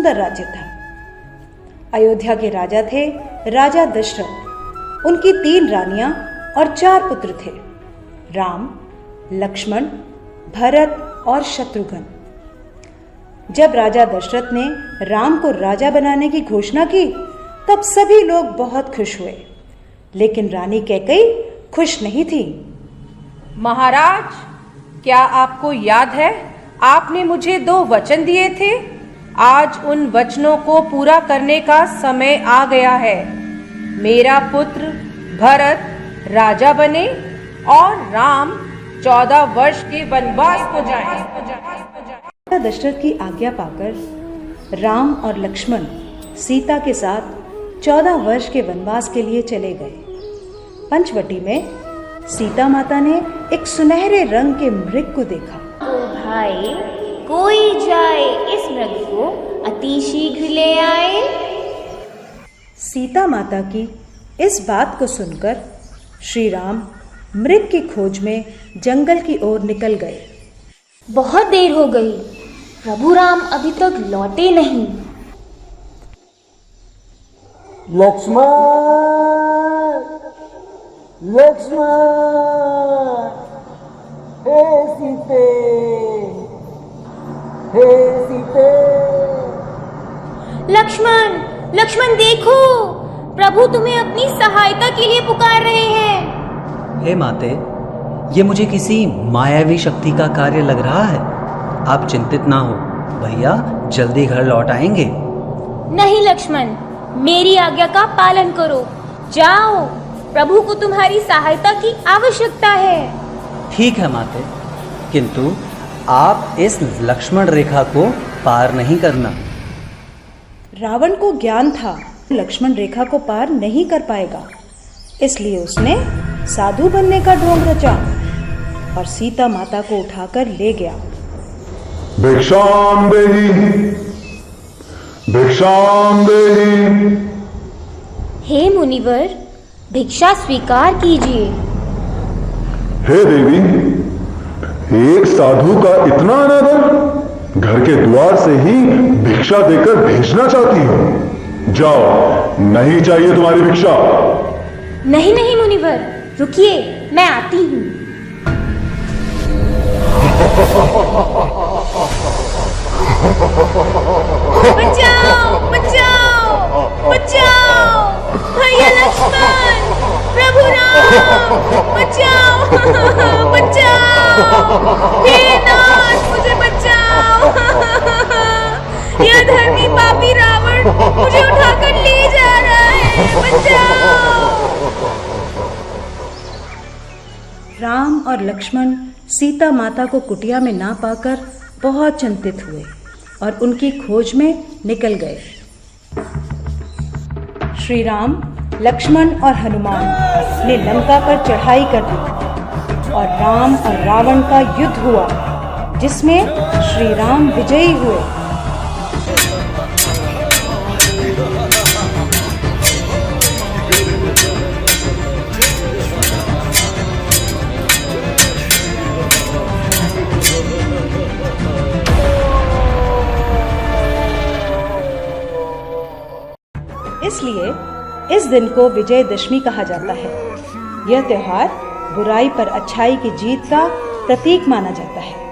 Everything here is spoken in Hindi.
सुंदर राज्य था। अयोध्या के राजा थे राजा दशरथ। उनकी 3 रानियां और 4 पुत्र थे, राम, लक्ष्मण, भरत और शत्रुघ्न। जब राजा दशरथ ने राम को राजा बनाने की घोषणा की तब सभी लोग बहुत खुश हुए, लेकिन रानी कैकेयी खुश नहीं थी। महाराज, क्या आपको याद है आपने मुझे 2 वचन दिए थे? आज उन वचनों को पूरा करने का समय आ गया है। मेरा पुत्र भरत राजा बने और राम 14 वर्ष के वनवास को जाए। दशरथ की आज्ञा पाकर राम और लक्ष्मण सीता के साथ 14 वर्ष के वनवास के लिए चले गए। पंचवटी में सीता माता ने एक सुनहरे रंग के मृग को देखा। ओ भाई, कोई जाए इस मृग को अति शीघ्र ले आए। सीता माता की इस बात को सुनकर श्री राम मृग की खोज में जंगल की ओर निकल गए। बहुत देर हो गई, प्रभु राम अभी तक लौटे नहीं। लक्ष्मण, लक्ष्मण, हे सीते, हे सीते। लक्ष्मण, लक्ष्मण देखो, प्रभु तुम्हें अपनी सहायता के लिए पुकार रहे हैं। हे माते, ये मुझे किसी मायावी शक्ति का कार्य लग रहा है। आप चिंतित ना हो, भैया जल्दी घर लौट आएंगे। नहीं लक्ष्मण, मेरी आज्ञा का पालन करो। जाओ, प्रभु को तुम्हारी सहायता की आवश्यकता है। ठीक है माते, किंतु आप इस लक्ष्मण रेखा को पार नहीं करना। रावण को ज्ञान था लक्ष्मण रेखा को पार नहीं कर पाएगा, इसलिए उसने साधु बनने का ढोंग रचा और सीता माता को उठाकर ले गया। भिक्षाम देहि, भिक्षाम देहि। हे मुनिवर, भिक्षा स्वीकार कीजिए। हे देवी, एक साधु का इतना अनादर, घर के द्वार से ही भिक्षा देकर भेजना चाहती हो। जाओ, नहीं चाहिए तुम्हारी भिक्षा। नहीं नहीं मुनिवर, रुकिए, मैं आती हूँ। बचाओ, बचाओ, बचाओ, भैया लक्ष्मण, प्रभु राम, बचाओ, बचाओ, हे नाथ, मुझे बचाओ। यह धर्मी पापी रावण मुझे उठाकर ले जा रहा है, बचाओ। राम और लक्ष्मण सीता माता को कुटिया में ना पाकर बहुत चिंतित हुए और उनकी खोज में निकल गए। श्री राम, लक्ष्मण और हनुमान ने लंका पर चढ़ाई कर दी और राम और रावण का युद्ध हुआ, जिसमें श्री राम विजयी हुए। इसलिए इस दिन को विजयदशमी कहा जाता है। यह त्योहार बुराई पर अच्छाई की जीत का प्रतीक माना जाता है।